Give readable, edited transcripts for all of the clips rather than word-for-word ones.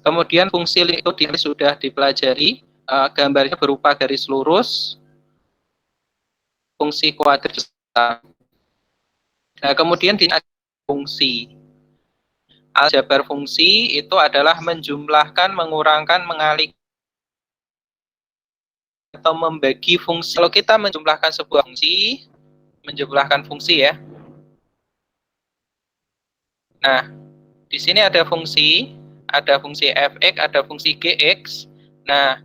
Kemudian fungsi itu sudah dipelajari, gambarnya berupa garis lurus, fungsi kuadrat. Nah, kemudian di fungsi. Aljabar fungsi itu adalah menjumlahkan, mengurangkan, mengalihkan, atau membagi fungsi. Kalau kita menjumlahkan sebuah fungsi, menjumlahkan fungsi ya. Nah, di sini ada fungsi fx, ada fungsi gx. Nah,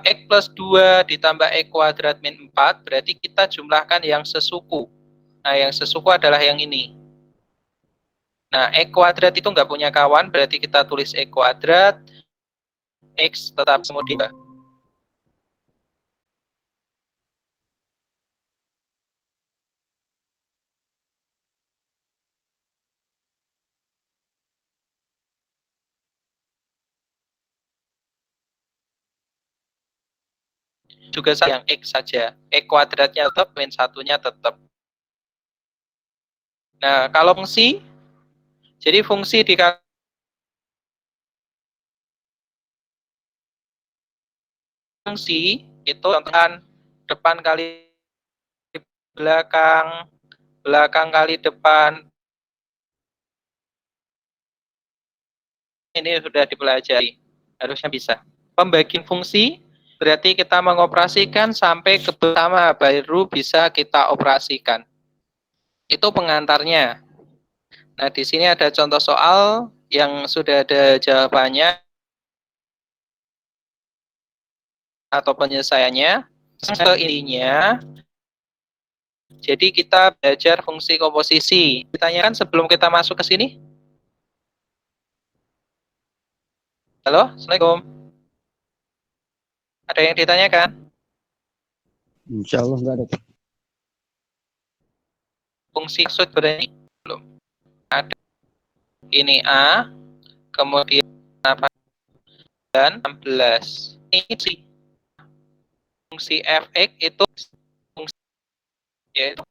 x plus 2 ditambah x kuadrat min 4, berarti kita jumlahkan yang sesuku. Nah, yang sesuku adalah yang ini. Nah, x kuadrat itu nggak punya kawan, berarti kita tulis x kuadrat, x tetap kemudian. Juga yang x saja. X kuadratnya tetap, min satunya tetap. Nah, kalau fungsi, jadi fungsi di fungsi itu contohan depan kali belakang, belakang kali depan. Ini sudah dipelajari, harusnya bisa. Pembagian fungsi berarti kita mengoperasikan sampai ke pertama baru bisa kita operasikan. Itu pengantarnya. Nah, di sini ada contoh soal yang sudah ada jawabannya atau penyelesaiannya. Ke ininya, jadi kita belajar fungsi komposisi. Ditanyakan sebelum kita masuk ke sini. Halo, Assalamualaikum. Ada yang ditanyakan? Insya Allah nggak ada. Fungsi maksud berarti belum ada. Ini A, kemudian apa? Dan 16. Ini sih fungsi fx itu fungsi yaitu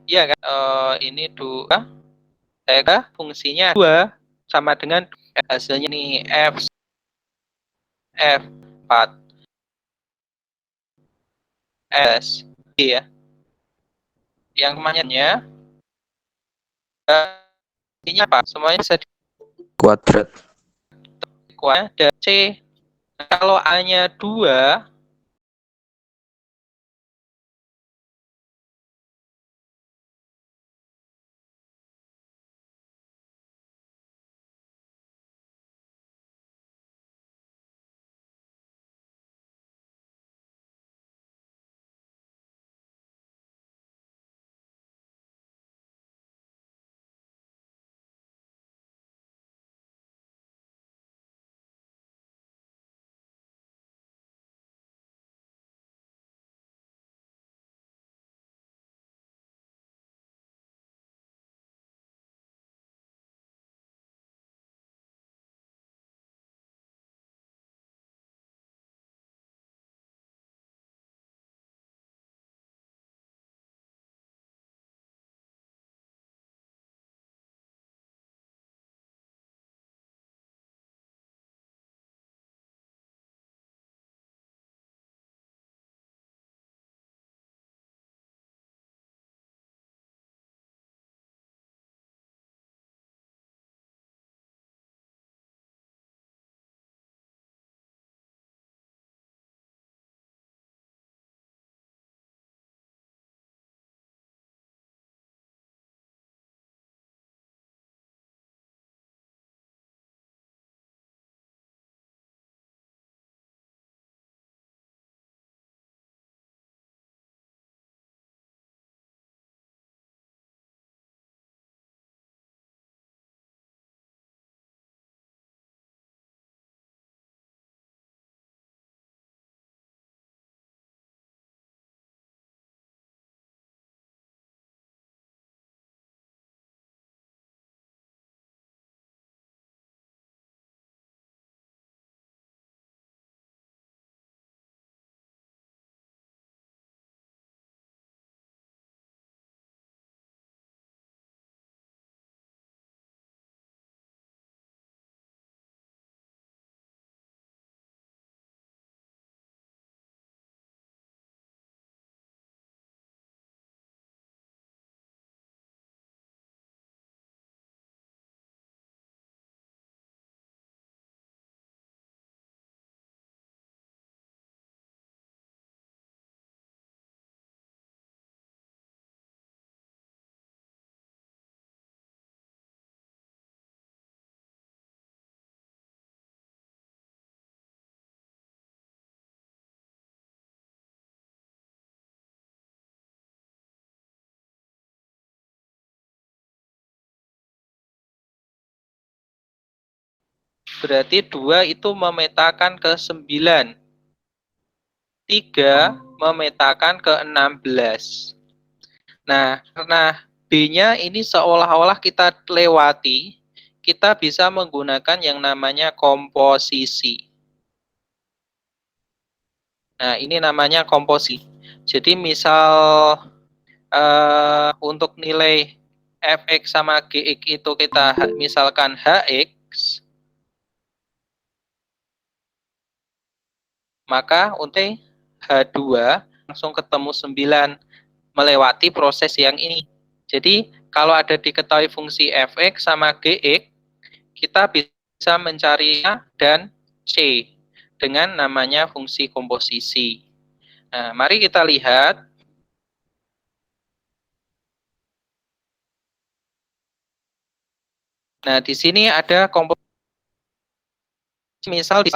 ya kan, ini 2, saya fungsinya 2 sama dengan hasilnya nih f4 s ya. Yang kemana ini apa? Semuanya bisa Kuadrat. dikuat dan c. Kalau a-nya 2, berarti 2 itu memetakan ke 9. 3 memetakan ke 16. Nah, karena B-nya ini seolah-olah kita lewati, kita bisa menggunakan yang namanya komposisi. Nah, ini namanya komposisi. Jadi misal untuk nilai fx sama gx itu kita misalkan hx, maka untuk H2 langsung ketemu 9 melewati proses yang ini. Jadi kalau ada diketahui fungsi fx sama gx, kita bisa mencari A dan C dengan namanya fungsi komposisi. Nah, mari kita lihat. Nah, di sini ada komposisi, misal di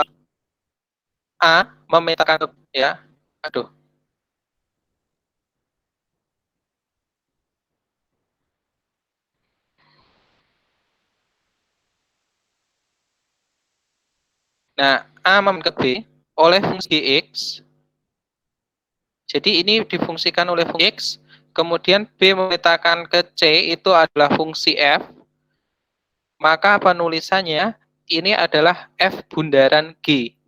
A memetakan ya. Aduh. Nah, A memetakan ke B oleh fungsi X. Jadi ini difungsikan oleh fungsi X. Kemudian B memetakan ke C itu adalah fungsi F. Maka penulisannya ini adalah F bundaran G.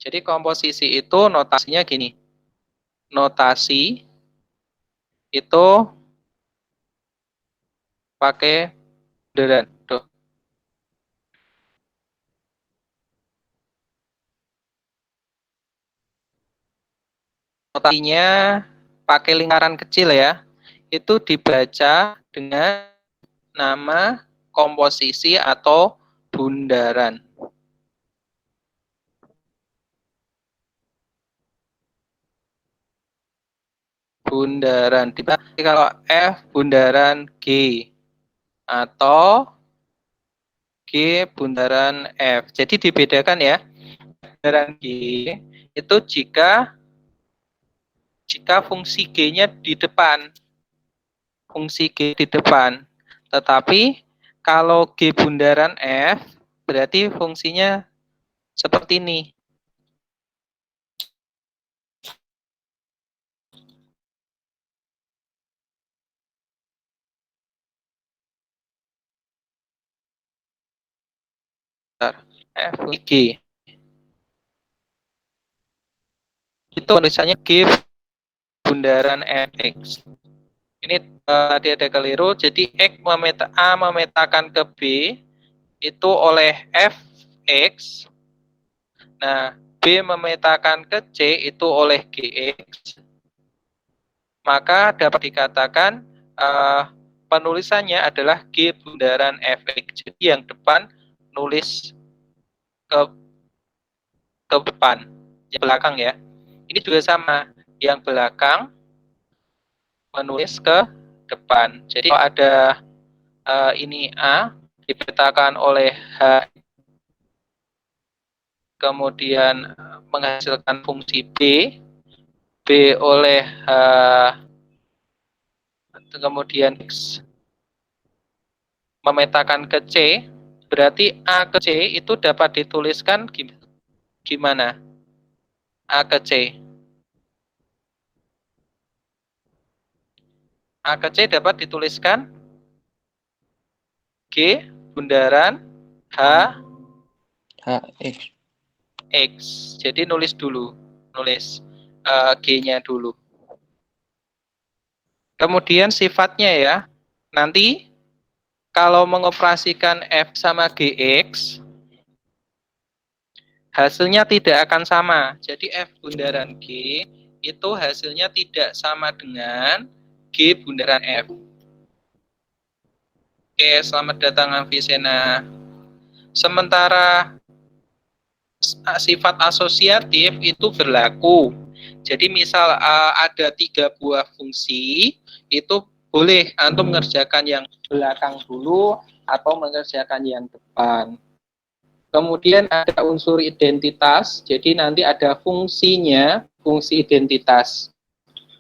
Jadi komposisi itu notasinya gini. Notasi itu pakai bundaran. Tuh. Notasinya pakai lingkaran kecil ya. Itu dibaca dengan nama komposisi atau bundaran. Bundaran. Kalau F bundaran G atau G bundaran F. Jadi dibedakan ya. Bundaran G itu jika fungsi G-nya di depan. Fungsi G di depan. Tetapi kalau G bundaran F berarti fungsinya seperti ini. F G. Itu tulisannya G bundaran Fx. Ini tadi ada keliru. Jadi A memetakan ke B itu oleh Fx. Nah, B memetakan ke C itu oleh Gx. Maka dapat dikatakan penulisannya adalah G bundaran Fx. Jadi yang depan nulis ke depan, yang belakang ya. Ini juga sama, yang belakang menulis ke depan. Jadi kalau ada ini A dipetakan oleh H, kemudian menghasilkan fungsi B oleh H, kemudian X memetakan ke C, berarti A ke C itu dapat dituliskan gimana? A ke C. A ke C dapat dituliskan G bundaran H HX. X. Jadi nulis dulu, nulis G-nya dulu. Kemudian sifatnya ya, nanti kalau mengoperasikan F sama Gx, hasilnya tidak akan sama. Jadi F bundaran G itu hasilnya tidak sama dengan G bundaran F. Oke, selamat datang Avicenna. Sementara sifat asosiatif itu berlaku. Jadi misal ada 3 buah fungsi, itu boleh antum mengerjakan yang belakang dulu atau mengerjakan yang depan. Kemudian ada unsur identitas, jadi nanti ada fungsinya, fungsi identitas,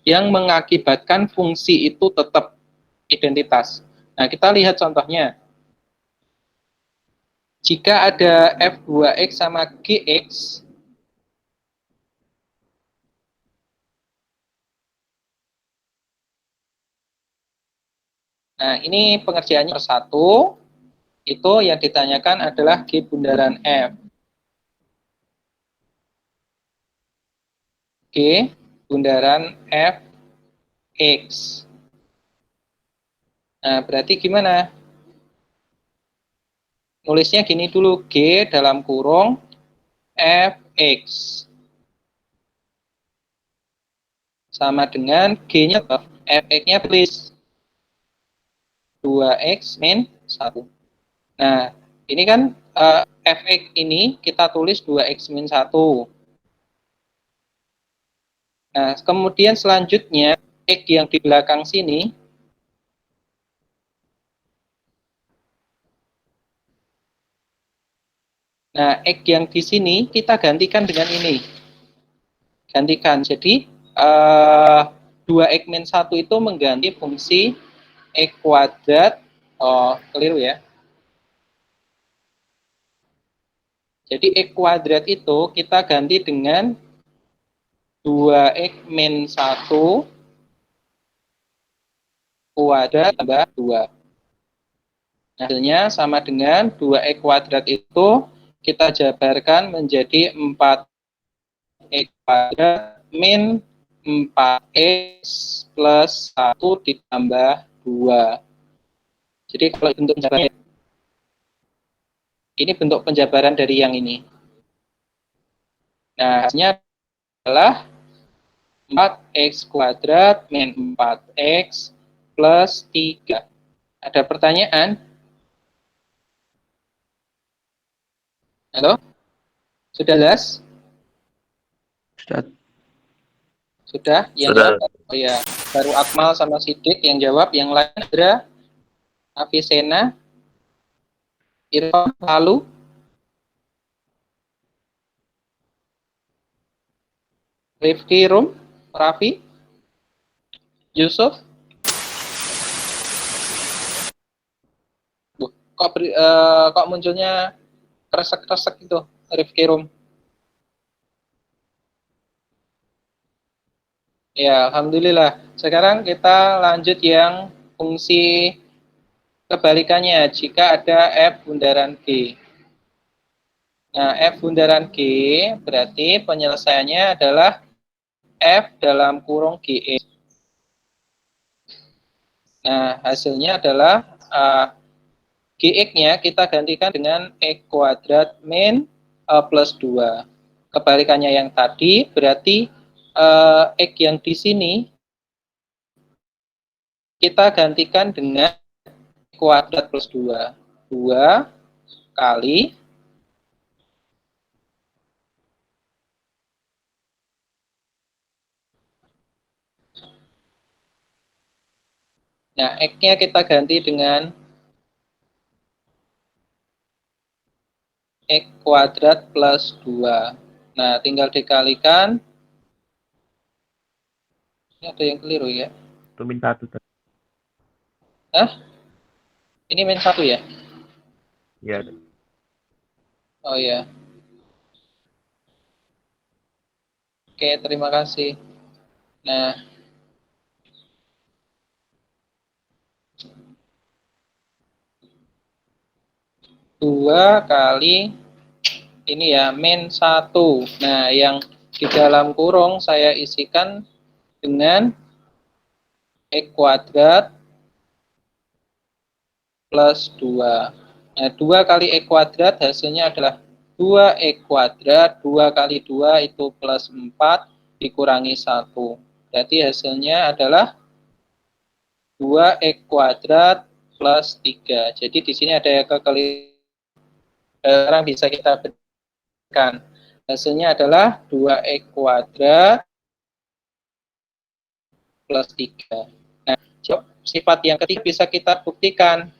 yang mengakibatkan fungsi itu tetap identitas. Nah, kita lihat contohnya. Jika ada F2X sama GX, nah ini pengerjaannya satu, itu yang ditanyakan adalah G bundaran F. G bundaran Fx. Nah, berarti gimana? Nulisnya gini dulu, G dalam kurung Fx. Sama dengan G-nya, Fx-nya tulis 2X min 1. Nah, ini kan Fx ini kita tulis 2X min 1. Nah, kemudian selanjutnya, X yang di belakang sini, nah, X yang di sini kita gantikan dengan ini. Gantikan, jadi 2X min 1 itu mengganti fungsi X kuadrat, keliru ya. Jadi X kuadrat itu kita ganti dengan 2X min 1 kuadrat tambah 2. Hasilnya sama dengan 2X kuadrat itu kita jabarkan menjadi 4X kuadrat min 4X plus 1 ditambah 2. Jadi kalau bentuk penjabaran, ini bentuk penjabaran dari yang ini. Nah, hasilnya adalah 4X kuadrat min 4X plus 3. Ada pertanyaan? Halo? Sudah jelas? Sudah. Sudah? Yang Sudah. jawab? Oh ya, baru Akmal sama Sidik yang jawab. Yang lain ada Avicenna, Irfan, Lalu, Rifki, Rum, Raffi, Yusuf. Kok munculnya kresek-kresek itu, Rifki, Rum? Ya, alhamdulillah. Sekarang kita lanjut yang fungsi kebalikannya jika ada F bundaran G. Nah, F bundaran G berarti penyelesaiannya adalah F dalam kurung GX. Nah, hasilnya adalah GX-nya kita gantikan dengan X kuadrat min plus 2. Kebalikannya yang tadi berarti X yang di sini kita gantikan dengan kuadrat plus 2. 2 kali nah, X-nya kita ganti dengan X kuadrat plus 2. Nah, tinggal dikalikan. Ini ada yang keliru ya. Itu min 1. Hah? Ini min 1 ya? Iya. Oh ya. Oke, terima kasih. Nah, dua kali ini ya, min 1. Nah, yang di dalam kurung saya isikan dengan X kuadrat plus 2. Nah, 2 kali X kuadrat hasilnya adalah 2X kuadrat, 2 kali 2 itu plus 4, dikurangi 1. Berarti hasilnya adalah 2X kuadrat plus 3. Jadi di sini ada yang kekeliruan. Sekarang bisa kita berikan. Hasilnya adalah 2X kuadrat plus 3. Nah, sifat yang ketiga bisa kita buktikan.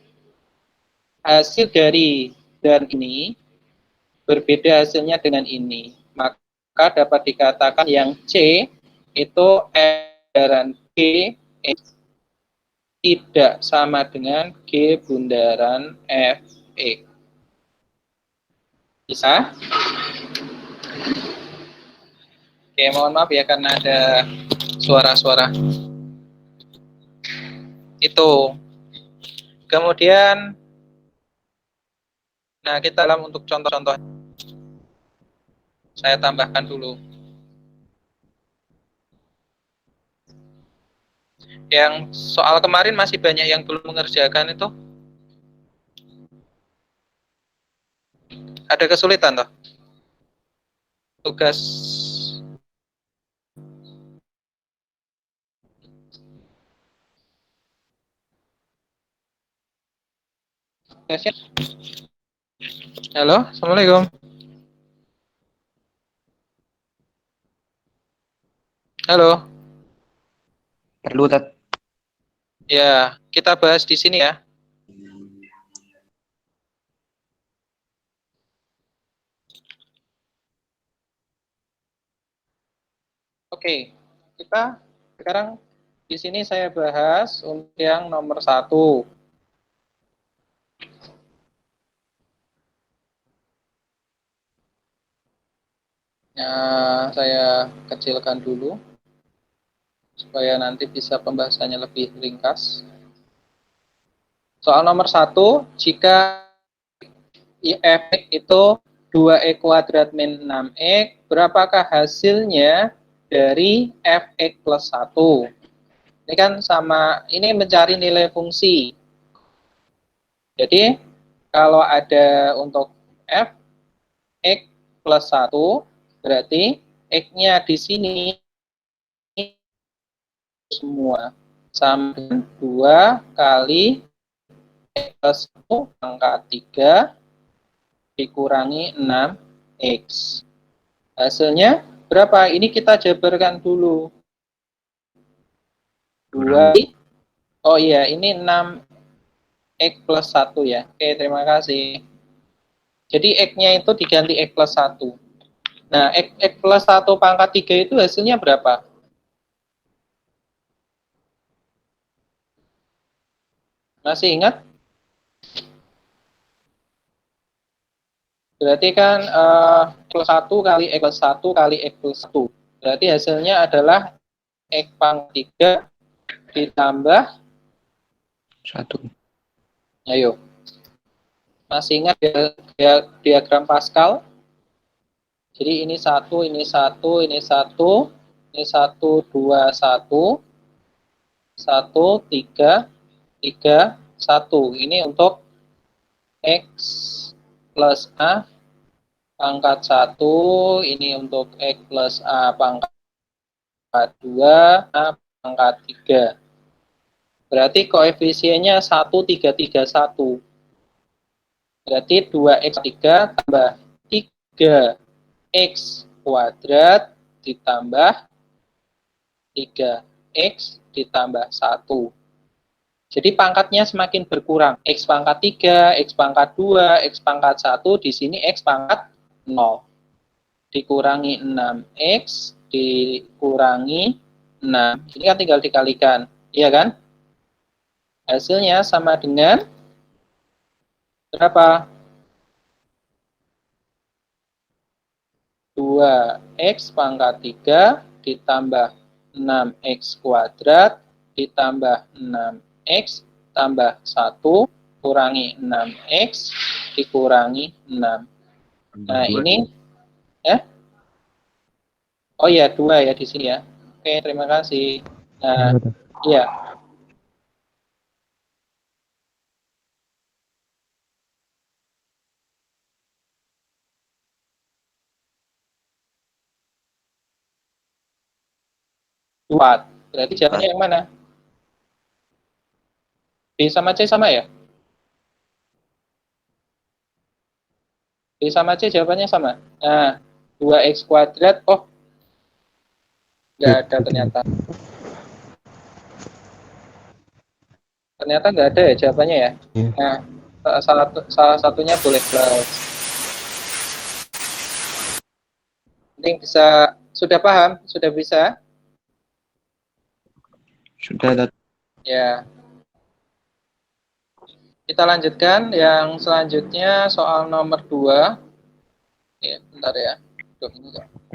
Hasil dari dan ini berbeda hasilnya dengan ini. Maka dapat dikatakan yang C itu F bundaran G tidak sama dengan G bundaran Fx. Bisa? Oke, mohon maaf ya karena ada suara-suara. Itu. Kemudian, nah kita dalam untuk contoh-contoh. Saya tambahkan dulu. Yang soal kemarin masih banyak yang belum mengerjakan itu. Ada kesulitan toh? Tugas tugasnya. Halo, Assalamualaikum. Halo. Perlu tat. Ya, kita bahas di sini ya. Oke, kita sekarang di sini saya bahas untuk yang nomor 1. Saya kecilkan dulu supaya nanti bisa pembahasannya lebih ringkas. Soal nomor 1, jika fx itu 2x kuadrat min 6x, berapakah hasilnya dari fx plus 1? Ini kan sama, ini mencari nilai fungsi. Jadi, kalau ada untuk fx plus 1, berarti x-nya di sini semua sama dengan 2 kali x plus 1 pangkat 3 dikurangi 6x. Hasilnya berapa? Ini kita jabarkan dulu. 2. Oh iya, ini 6x plus 1 ya. Oke, terima kasih. Jadi x-nya itu diganti x plus 1. Nah, x plus 1 pangkat 3 itu hasilnya berapa? Masih ingat? Berarti kan plus 1 kali x plus 1 kali x plus 1. Berarti hasilnya adalah x pangkat 3 ditambah 1. Ayo. Masih ingat diagram Pascal? Jadi ini 1, ini 1, ini 1, ini 1, 2, 1, 1, 3, 3, 1. Ini untuk X plus A pangkat 1, ini untuk X plus A pangkat 2, A pangkat 3. Berarti koefisiennya 1, 3, 3, 1. Berarti 2x3 tambah 3x kuadrat ditambah 3x ditambah 1. Jadi pangkatnya semakin berkurang. X pangkat 3, X pangkat 2, X pangkat 1, di sini X pangkat 0. Dikurangi 6x, dikurangi 6. Ini kan tinggal dikalikan. Iya kan? Hasilnya sama dengan berapa? 2x pangkat 3 ditambah 6x kuadrat ditambah 6x tambah 1 kurangi 6x dikurangi 6. Nah, ini ya. Oh ya, 2 ya di sini ya. Oke, terima kasih. Nah, iya. Empat. Berarti jawabannya yang mana? B sama C sama ya? B sama C jawabannya sama. Nah, 2x kuadrat, oh, nggak ada ternyata. Ternyata nggak ada ya jawabannya ya. Nah, salah satunya boleh plus. Mending bisa, sudah paham? Sudah bisa? Sudah tat. Ya. Kita lanjutkan yang selanjutnya soal nomor 2. Oke, bentar ya. Duh, ini kok.